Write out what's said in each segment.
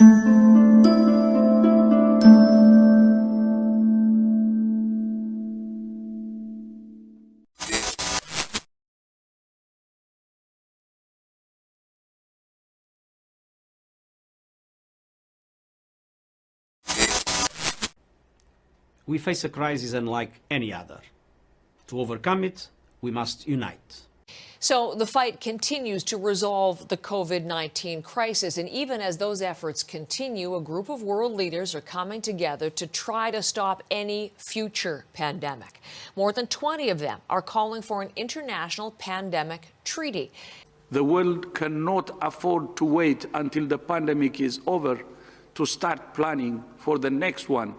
We face a crisis unlike any other. To overcome it, we must unite. So the fight continues to resolve the COVID-19 crisis. And even as those efforts continue, a group of world leaders are coming together to try to stop any future pandemic. More than 20 of them are calling for an international pandemic treaty. The world cannot afford to wait until the pandemic is over to start planning for the next one.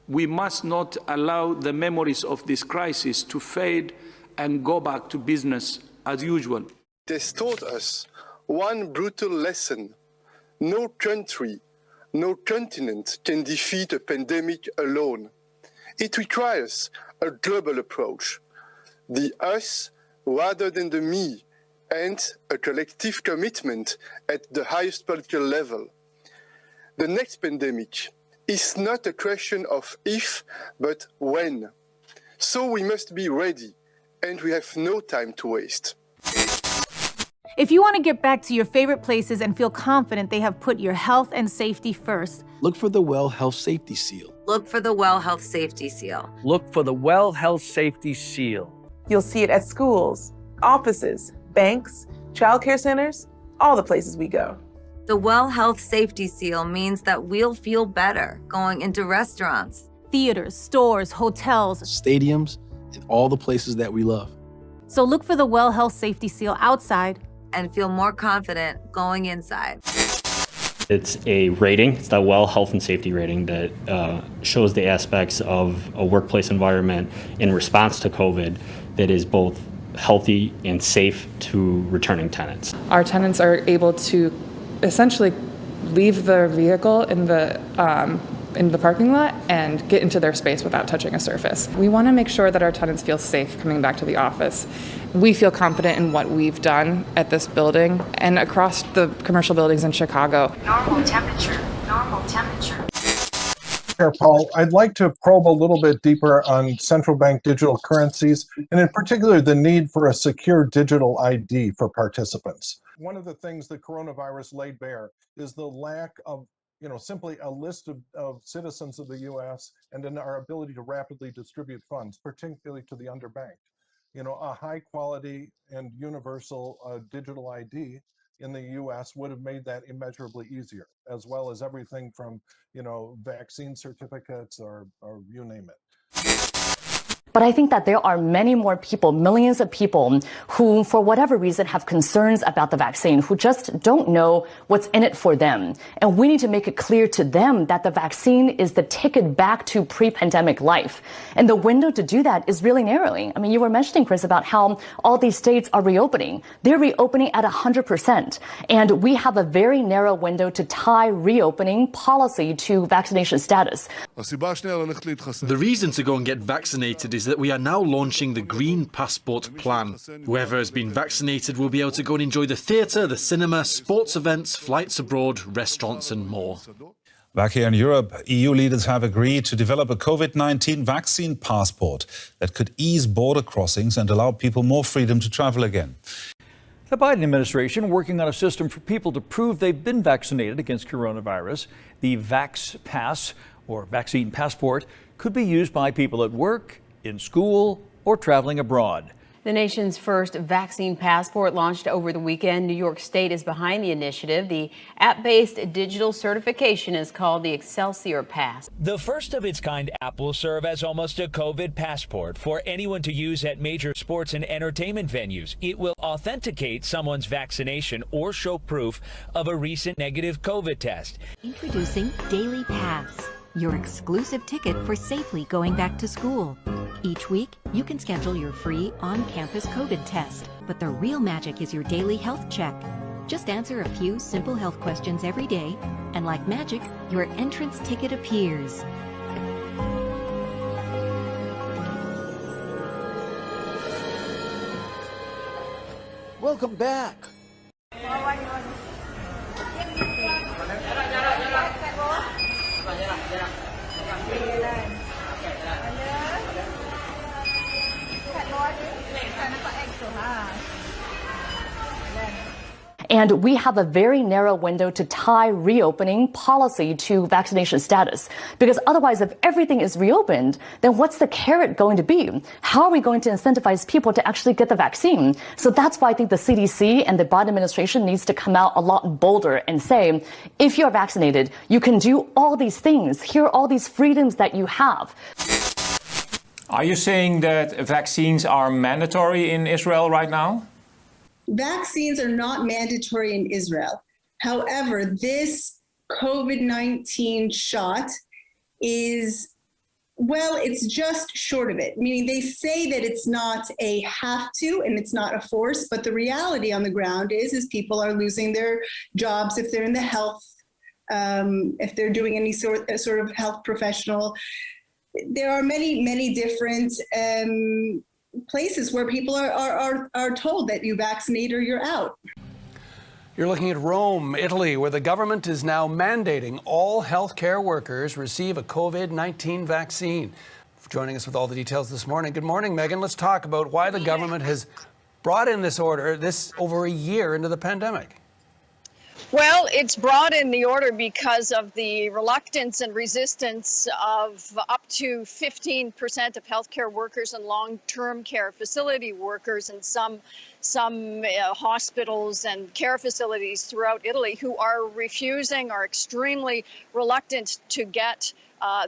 We must not allow the memories of this crisis to fade and go back to business as usual. It has taught us one brutal lesson. No country, no continent can defeat a pandemic alone. It requires a global approach, the us rather than the me, and a collective commitment at the highest political level. The next pandemic is not a question of if, but when. So we must be ready, and we have no time to waste. If you want to get back to your favorite places and feel confident they have put your health and safety first, look for the Well Health Safety Seal. Look for the Well Health Safety Seal. Look for the Well Health Safety Seal. You'll see it at schools, offices, banks, childcare centers, all the places we go. The Well Health Safety Seal means that we'll feel better going into restaurants, theaters, stores, hotels, stadiums, and all the places that we love. So look for the Well Health Safety Seal outside and feel more confident going inside. It's a rating, it's the Well Health and Safety rating that shows the aspects of a workplace environment in response to COVID that is both healthy and safe to returning tenants. Our tenants are able to essentially leave their vehicle in the parking lot and get into their space without touching a surface. We want to make sure that our tenants feel safe coming back to the office. We feel confident in what we've done at this building and across the commercial buildings in Chicago. Normal temperature, normal temperature. Here, Paul, I'd like to probe a little bit deeper on central bank digital currencies, and in particular, the need for a secure digital ID for participants. One of the things the coronavirus laid bare is the lack of, simply a list of citizens of the U.S. and in our ability to rapidly distribute funds, particularly to the underbanked. A high quality and universal digital ID in the U.S. would have made that immeasurably easier, as well as everything from, vaccine certificates or you name it. But I think that there are many more people, millions of people, who, for whatever reason, have concerns about the vaccine, who just don't know what's in it for them. And we need to make it clear to them that the vaccine is the ticket back to pre-pandemic life. And the window to do that is really narrowing. I mean, you were mentioning, Chris, about how all these states are reopening. They're reopening at 100%. And we have a very narrow window to tie reopening policy to vaccination status. The reason to go and get vaccinated is that we are now launching the Green Passport Plan. Whoever has been vaccinated will be able to go and enjoy the theatre, the cinema, sports events, flights abroad, restaurants and more. Back here in Europe, EU leaders have agreed to develop a COVID-19 vaccine passport that could ease border crossings and allow people more freedom to travel again. The Biden administration working on a system for people to prove they've been vaccinated against coronavirus. The Vax Pass, or vaccine passport, could be used by people at work, in school, or traveling abroad. The nation's first vaccine passport launched over the weekend. New York State is behind the initiative. The app-based digital certification is called the Excelsior Pass. The first of its kind app will serve as almost a COVID passport for anyone to use at major sports and entertainment venues. It will authenticate someone's vaccination or show proof of a recent negative COVID test. Introducing Daily Pass, your exclusive ticket for safely going back to school. Each week, you can schedule your free on-campus COVID test. But the real magic is your daily health check. Just answer a few simple health questions every day, and like magic, your entrance ticket appears. Welcome back. And we have a very narrow window to tie reopening policy to vaccination status. Because otherwise, if everything is reopened, then what's the carrot going to be? How are we going to incentivize people to actually get the vaccine? So that's why I think the CDC and the Biden administration needs to come out a lot bolder and say, if you're vaccinated, you can do all these things. Here are all these freedoms that you have. Are you saying that vaccines are mandatory in Israel right now? Vaccines are not mandatory in Israel. However, this COVID-19 shot is, well, it's just short of it. Meaning they say that it's not a have to and it's not a force, but the reality on the ground is people are losing their jobs if they're in the health, if they're doing any sort of health professional. There are many different places where people are told that you vaccinate or you're out. You're looking at Rome, Italy, where the government is now mandating all healthcare workers receive a COVID-19 vaccine. For joining us with all the details this morning. Good morning, Megan. Let's talk about why the government has brought in this order over a year into the pandemic. Well, it's brought in the order because of the reluctance and resistance of up to 15% of healthcare workers and long-term care facility workers and some hospitals and care facilities throughout Italy who are refusing, are extremely reluctant to get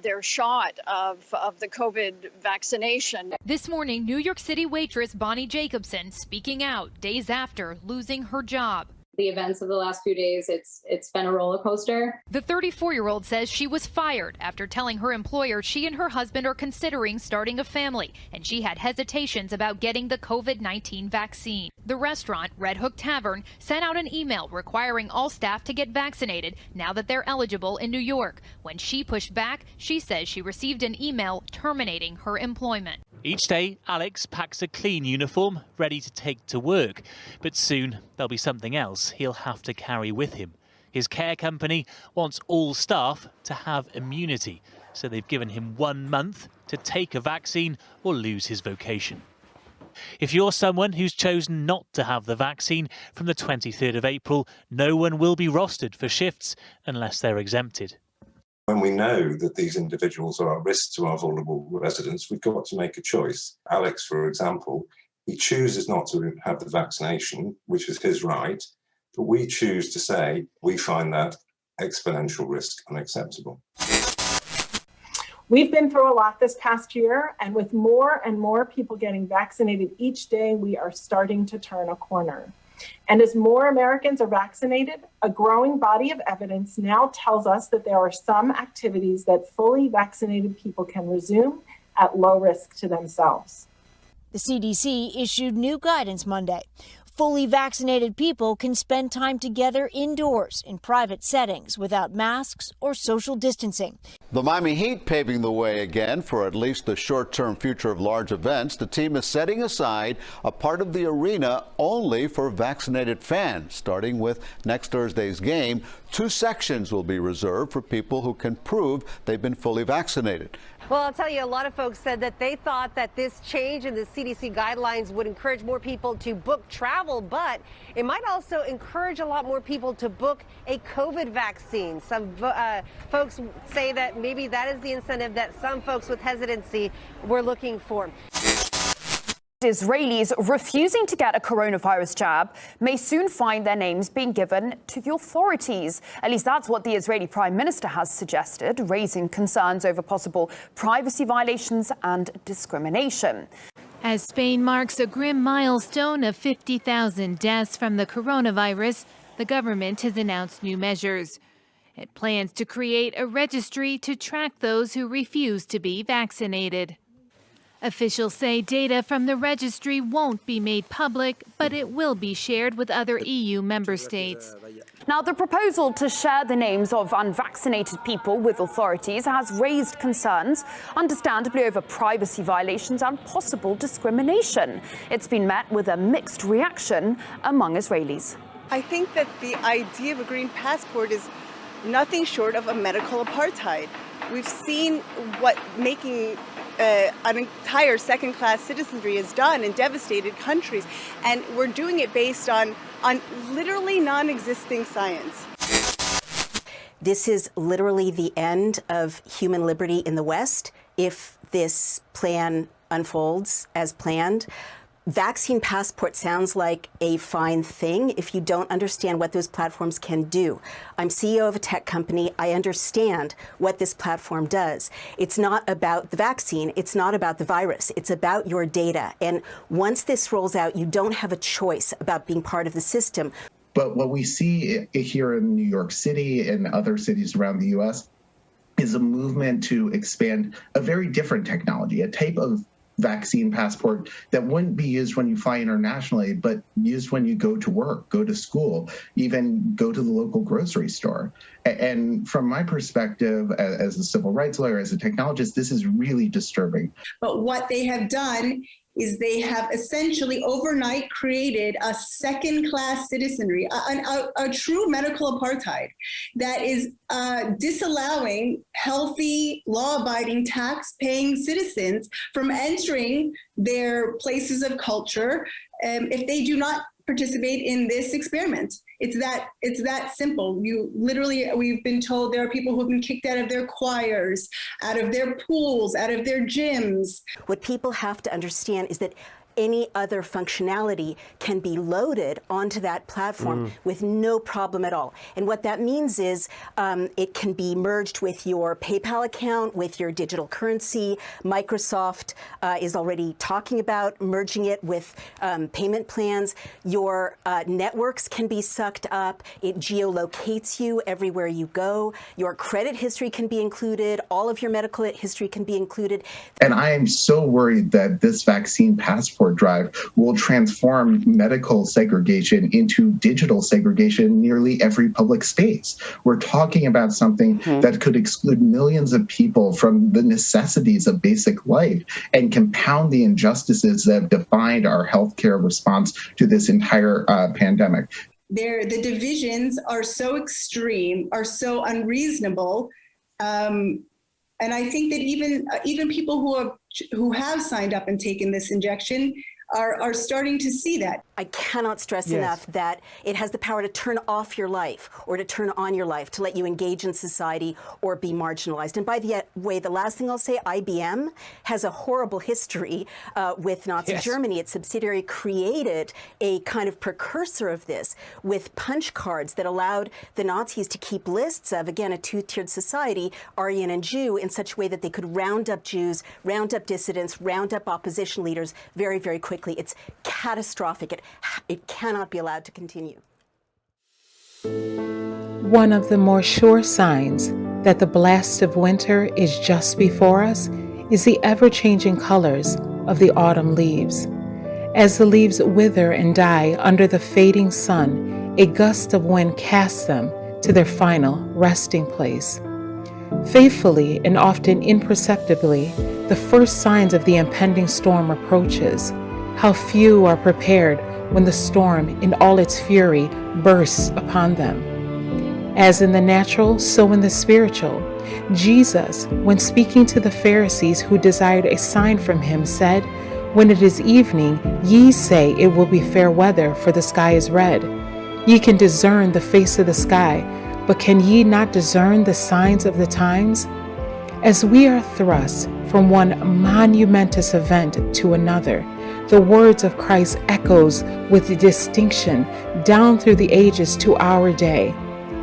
their shot of the COVID vaccination. This morning, New York City waitress Bonnie Jacobson speaking out days after losing her job. The events of the last few days, it's been a roller coaster. The 34-year-old says she was fired after telling her employer she and her husband are considering starting a family, and she had hesitations about getting the COVID-19 vaccine. The restaurant, Red Hook Tavern, sent out an email requiring all staff to get vaccinated now that they're eligible in New York. When she pushed back, she says she received an email terminating her employment. Each day, Alex packs a clean uniform, ready to take to work. But soon, there'll be something else he'll have to carry with him. His care company wants all staff to have immunity, so they've given him 1 month to take a vaccine or lose his vocation. If you're someone who's chosen not to have the vaccine, from the 23rd of April, no one will be rostered for shifts unless they're exempted. When we know that these individuals are at risk to our vulnerable residents, we've got to make a choice. Alex, for example, he chooses not to have the vaccination, which is his right, but we choose to say we find that exponential risk unacceptable. We've been through a lot this past year, and with more and more people getting vaccinated each day, we are starting to turn a corner. And as more Americans are vaccinated, a growing body of evidence now tells us that there are some activities that fully vaccinated people can resume at low risk to themselves. The CDC issued new guidance Monday. Fully vaccinated people can spend time together indoors in private settings without masks or social distancing. The Miami Heat paving the way again for at least the short-term future of large events. The team is setting aside a part of the arena only for vaccinated fans. Starting with next Thursday's game, 2 sections will be reserved for people who can prove they've been fully vaccinated. Well, I'll tell you, a lot of folks said that they thought that this change in the CDC guidelines would encourage more people to book travel, but it might also encourage a lot more people to book a COVID vaccine. Some folks say that maybe that is the incentive that some folks with hesitancy were looking for. Israelis refusing to get a coronavirus jab may soon find their names being given to the authorities. At least that's what the Israeli Prime Minister has suggested, raising concerns over possible privacy violations and discrimination. As Spain marks a grim milestone of 50,000 deaths from the coronavirus, the government has announced new measures. It plans to create a registry to track those who refuse to be vaccinated. Officials say data from the registry won't be made public, but it will be shared with other EU member states. Now, the proposal to share the names of unvaccinated people with authorities has raised concerns, understandably over privacy violations and possible discrimination. It's been met with a mixed reaction among Israelis. I think that the idea of a green passport is nothing short of a medical apartheid. We've seen what making an entire second-class citizenry has done in devastated countries, and we're doing it based on on literally non-existing science. This is literally the end of human liberty in the West if this plan unfolds as planned. Vaccine passport sounds like a fine thing if you don't understand what those platforms can do. I'm CEO of a tech company. I understand what this platform does. It's not about the vaccine. It's not about the virus. It's about your data. And once this rolls out, you don't have a choice about being part of the system. But what we see here in New York City and other cities around the U.S. is a movement to expand a very different technology, a type of vaccine passport that wouldn't be used when you fly internationally, but used when you go to work, go to school, even go to the local grocery store. And from my perspective, as a civil rights lawyer, as a technologist, this is really disturbing. But what they have done is they have essentially overnight created a second-class citizenry, a true medical apartheid that is disallowing healthy, law-abiding, tax-paying citizens from entering their places of culture if they do not participate in this experiment. It's that simple. We've been told there are people who have been kicked out of their choirs, out of their pools, out of their gyms. What people have to understand is that any other functionality can be loaded onto that platform with no problem at all. And what that means is it can be merged with your PayPal account, with your digital currency. Microsoft is already talking about merging it with payment plans. Your networks can be sucked up. It geolocates you everywhere you go. Your credit history can be included. All of your medical history can be included. And I am so worried that this vaccine passport drive will transform medical segregation into digital segregation in nearly every public space. We're talking about something that could exclude millions of people from the necessities of basic life and compound the injustices that have defined our healthcare response to this entire pandemic. The divisions are so extreme, are so unreasonable. And I think that even people who have signed up and taken this injection are starting to see that. I cannot stress enough that it has the power to turn off your life or to turn on your life, to let you engage in society or be marginalized. And by the way, the last thing I'll say, IBM has a horrible history with Nazi Germany. Its subsidiary created a kind of precursor of this with punch cards that allowed the Nazis to keep lists of, again, a two-tiered society, Aryan and Jew, in such a way that they could round up Jews, round up dissidents, round up opposition leaders very, very quickly. It's catastrophic. It cannot be allowed to continue. One of the more sure signs that the blast of winter is just before us is the ever-changing colors of the autumn leaves. As the leaves wither and die under the fading sun, a gust of wind casts them to their final resting place. Faithfully and often imperceptibly, the first signs of the impending storm approaches. How few are prepared when the storm in all its fury bursts upon them. As in the natural, so in the spiritual. Jesus, when speaking to the Pharisees who desired a sign from him, said, "When it is evening, ye say it will be fair weather, for the sky is red. Ye can discern the face of the sky, but can ye not discern the signs of the times?" As we are thrust from one monumentous event to another, the words of Christ echoes with distinction down through the ages to our day.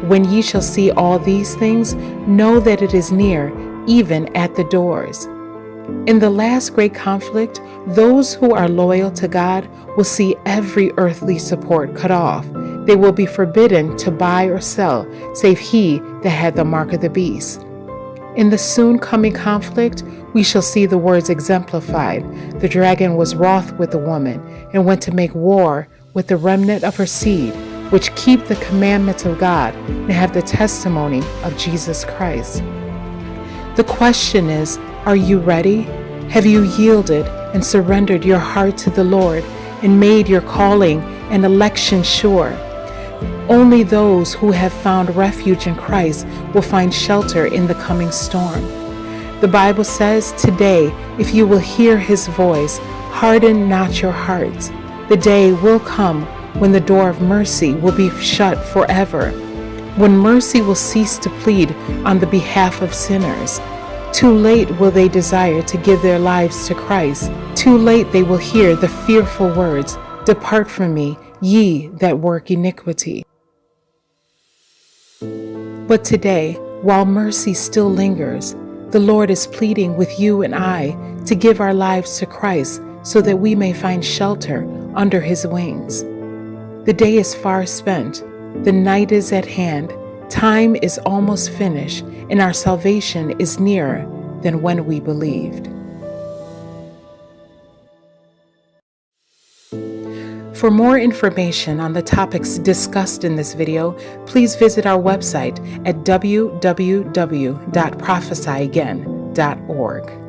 When ye shall see all these things, know that it is near, even at the doors. In the last great conflict, those who are loyal to God will see every earthly support cut off. They will be forbidden to buy or sell, save he that had the mark of the beast. In the soon coming conflict, we shall see the words exemplified. The dragon was wroth with the woman and went to make war with the remnant of her seed, which keep the commandments of God and have the testimony of Jesus Christ. The question is, are you ready? Have you yielded and surrendered your heart to the Lord and made your calling and election sure? Only those who have found refuge in Christ will find shelter in the coming storm. The Bible says, "Today, if you will hear his voice, harden not your hearts." The day will come when the door of mercy will be shut forever, when mercy will cease to plead on the behalf of sinners. Too late will they desire to give their lives to Christ. Too late they will hear the fearful words, "Depart from me, ye that work iniquity." But today, while mercy still lingers, the Lord is pleading with you and I to give our lives to Christ so that we may find shelter under his wings. The day is far spent, the night is at hand, time is almost finished, and our salvation is nearer than when we believed. For more information on the topics discussed in this video, please visit our website at www.prophesyagain.org.